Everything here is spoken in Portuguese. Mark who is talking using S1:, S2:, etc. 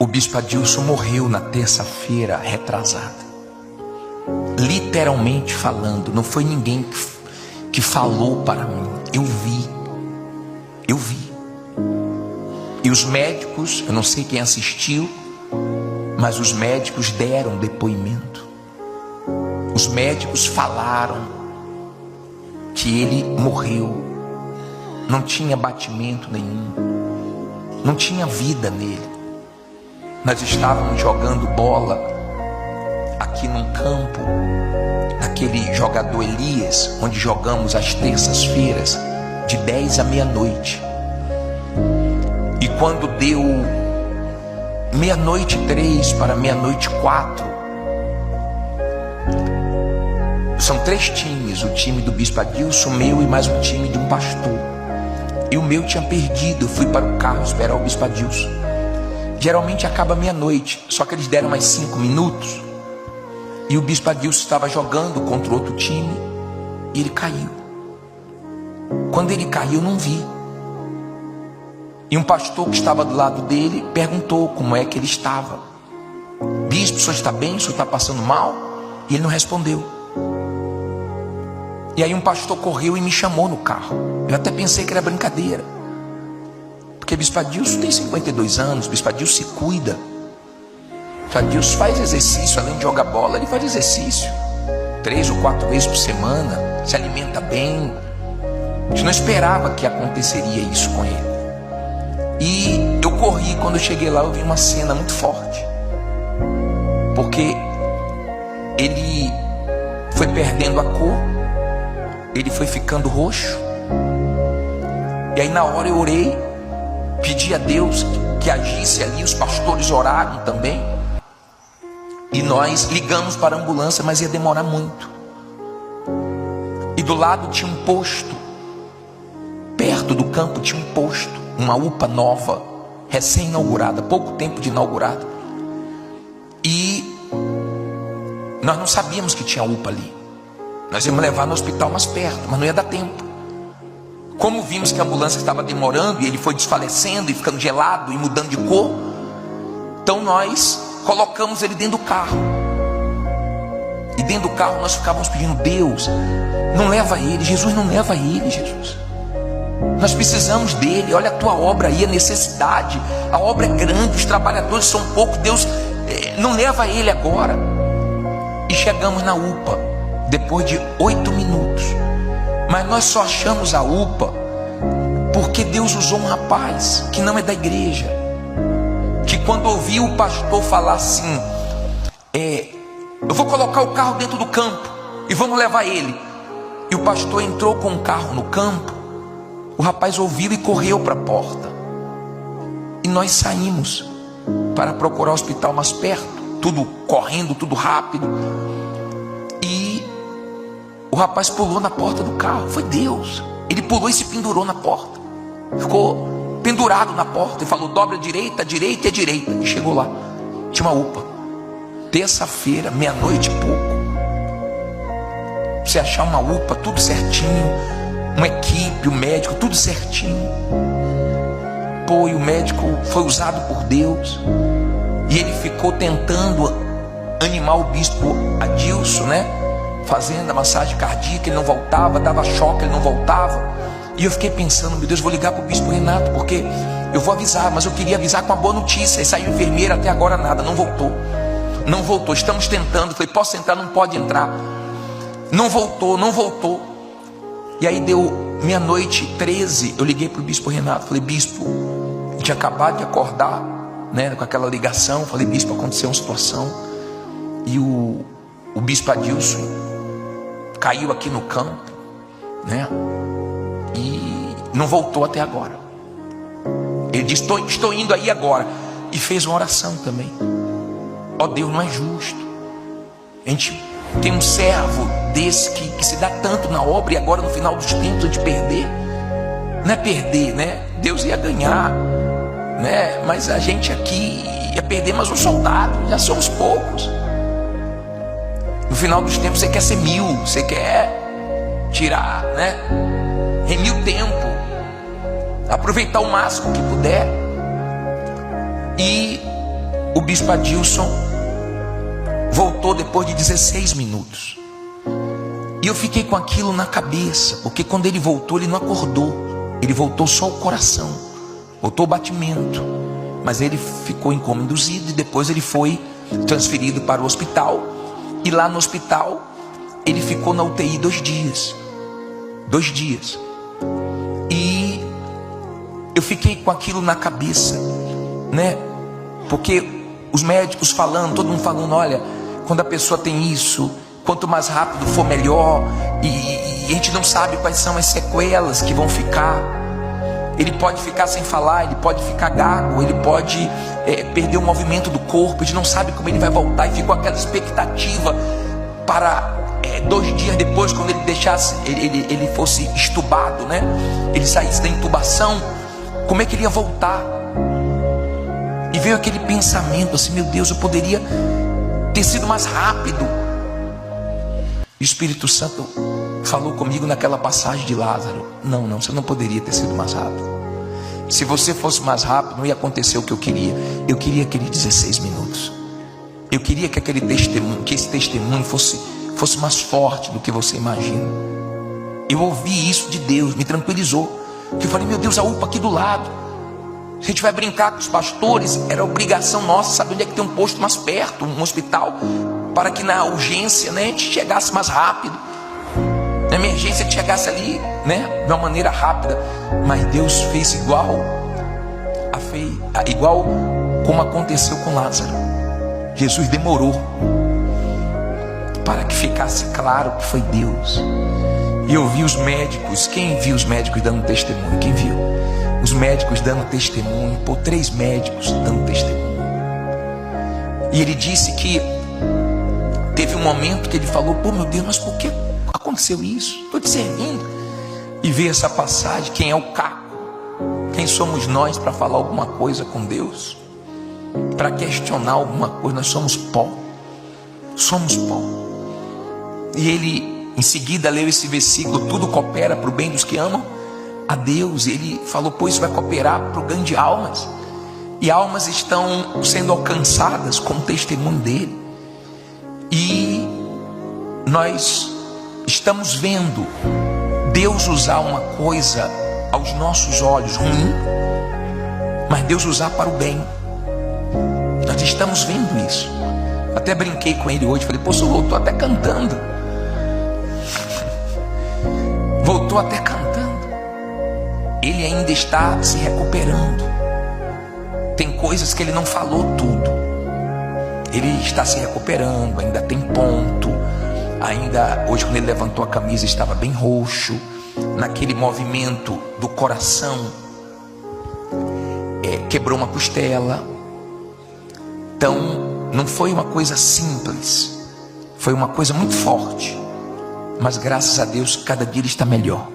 S1: O bispo Adilson morreu na terça-feira retrasada. Literalmente falando, não foi ninguém que falou para mim. Eu vi. E os médicos, eu não sei quem assistiu, mas os médicos deram depoimento. Os médicos falaram que ele morreu. Não tinha batimento nenhum, não tinha vida nele. Nós estávamos jogando bola aqui num campo, naquele jogador Elias, onde jogamos às terças-feiras, de 10 à meia-noite. E quando deu 00:03 para 00:04, são 3 times, o time do bispo Adilson, o meu e mais um time de um pastor. E o meu tinha perdido, eu fui para o carro esperar o bispo Adilson. Geralmente acaba 00:00, só que eles deram mais 5 minutos. E o bispo Adilson estava jogando contra outro time e ele caiu. Quando ele caiu, eu não vi. E um pastor que estava do lado dele perguntou como é que ele estava. Bispo, o senhor está bem? O senhor está passando mal? E ele não respondeu. E aí um pastor correu e me chamou no carro. Eu até pensei que era brincadeira, porque bispo Adilson tem 52 anos, bispo Adilson se cuida. Bispo Adilson faz exercício, além de jogar bola, ele faz exercício 3 ou 4 vezes por semana, se alimenta bem. A gente não esperava que aconteceria isso com ele. E eu corri, quando eu cheguei lá eu vi uma cena muito forte, porque ele foi perdendo a cor, ele foi ficando roxo. E aí na hora eu orei, pedi a Deus que agisse ali, os pastores oraram também. E nós ligamos para a ambulância, mas ia demorar muito. E do lado tinha um posto, perto do campo tinha um posto, uma UPA nova, recém-inaugurada, pouco tempo de inaugurada. E nós não sabíamos que tinha UPA ali. Nós íamos levar no hospital mais perto, mas não ia dar tempo. Como vimos que a ambulância estava demorando e ele foi desfalecendo e ficando gelado e mudando de cor, então nós colocamos ele dentro do carro. E dentro do carro nós ficávamos pedindo: Deus, não leva ele, Jesus, não leva ele, Jesus. Nós precisamos dele, olha a tua obra aí, a necessidade, a obra é grande, os trabalhadores são poucos, Deus, não leva ele agora. E chegamos na UPA, depois de 8 minutos. Mas nós só achamos a UPA porque Deus usou um rapaz que não é da igreja, que quando ouviu o pastor falar assim, eu vou colocar o carro dentro do campo e vamos levar ele, e o pastor entrou com o carro no campo, o rapaz ouviu e correu para a porta. E nós saímos para procurar o hospital mais perto, tudo correndo, tudo rápido. E o rapaz pulou na porta do carro. Foi Deus. Ele pulou e se pendurou na porta. Ficou pendurado na porta e falou: dobra a direita, direita e a direita. E chegou lá, tinha uma UPA. Terça-feira, 00:00 e pouco. Você achar uma UPA, tudo certinho, uma equipe, o médico, tudo certinho. Pô, e o médico foi usado por Deus. E ele ficou tentando animar o bispo Adilson, né? Fazendo a massagem cardíaca, ele não voltava, dava choque, ele não voltava. E eu fiquei pensando: meu Deus, vou ligar para o bispo Renato, porque eu vou avisar, mas eu queria avisar com uma boa notícia. E saiu enfermeira, até agora nada, não voltou. Não voltou, estamos tentando. Falei: posso entrar? Não pode entrar. Não voltou, não voltou. E aí deu 00:13, eu liguei para o bispo Renato. Falei: bispo, eu tinha acabado de acordar, né, com aquela ligação. Falei: bispo, aconteceu uma situação. E o bispo Adilson caiu aqui no campo, né? E não voltou até agora. Ele disse: estou indo aí agora. E fez uma oração também. Ó Deus, não é justo. A gente tem um servo desse que se dá tanto na obra, e agora no final dos tempos a gente perder. Não é perder, né? Deus ia ganhar, né? Mas a gente aqui ia perder mais um soldado. Já somos poucos. No final dos tempos você quer ser 1000, você quer tirar, né? Remir o tempo, aproveitar o máximo que puder. E o bispo Adilson voltou depois de 16 minutos. E eu fiquei com aquilo na cabeça, porque quando ele voltou, ele não acordou. Ele voltou só o coração, voltou o batimento. Mas ele ficou em coma induzido e depois ele foi transferido para o hospital. E lá no hospital, ele ficou na UTI 2 dias. 2 dias. E eu fiquei com aquilo na cabeça, né? Porque os médicos falando, todo mundo falando, olha, quando a pessoa tem isso, quanto mais rápido for melhor, e a gente não sabe quais são as sequelas que vão ficar. Ele pode ficar sem falar, ele pode ficar gago, ele pode perder o movimento do corpo, a gente não sabe como ele vai voltar, e ficou aquela expectativa para 2 dias depois, quando ele deixasse, ele fosse estubado, né? Ele saísse da intubação, como é que ele ia voltar? E veio aquele pensamento assim, meu Deus, eu poderia ter sido mais rápido. O Espírito Santo falou comigo naquela passagem de Lázaro: não, você não poderia ter sido mais rápido. Se você fosse mais rápido, não ia acontecer o que eu queria. Eu queria aqueles 16 minutos. Eu queria que aquele testemunho, que esse testemunho fosse mais forte do que você imagina. Eu ouvi isso de Deus, me tranquilizou. Eu falei, meu Deus, a UPA aqui do lado. Se a gente vai brincar com os pastores, era obrigação nossa saber onde é que tem um posto mais perto, um hospital, para que na urgência, né, a gente chegasse mais rápido. Na emergência a gente chegasse ali, né, de uma maneira rápida. Mas Deus fez igual como aconteceu com Lázaro. Jesus demorou para que ficasse claro que foi Deus. E eu vi os médicos. Quem viu os médicos dando testemunho? Quem viu? Os médicos dando testemunho. 3 médicos dando testemunho. E ele disse que teve um momento que ele falou, pô, meu Deus, mas por que aconteceu isso? Estou te servindo. E veio essa passagem, quem é o caco? Quem somos nós para falar alguma coisa com Deus? Para questionar alguma coisa? Nós somos pó. Somos pó. E ele em seguida leu esse versículo, tudo coopera para o bem dos que amam a Deus. E ele falou, pô, isso vai cooperar para o ganho de almas. E almas estão sendo alcançadas com o testemunho dele. E nós estamos vendo Deus usar uma coisa aos nossos olhos ruim, mas Deus usar para o bem. Nós estamos vendo isso. Até brinquei com ele hoje, falei, pô, o senhor voltou até cantando. Voltou até cantando. Ele ainda está se recuperando. Tem coisas que ele não falou tudo. Ele está se recuperando, ainda tem ponto. Ainda hoje, quando ele levantou a camisa, estava bem roxo. Naquele movimento do coração, quebrou uma costela. Então não foi uma coisa simples, foi uma coisa muito forte. Mas graças a Deus, cada dia ele está melhor.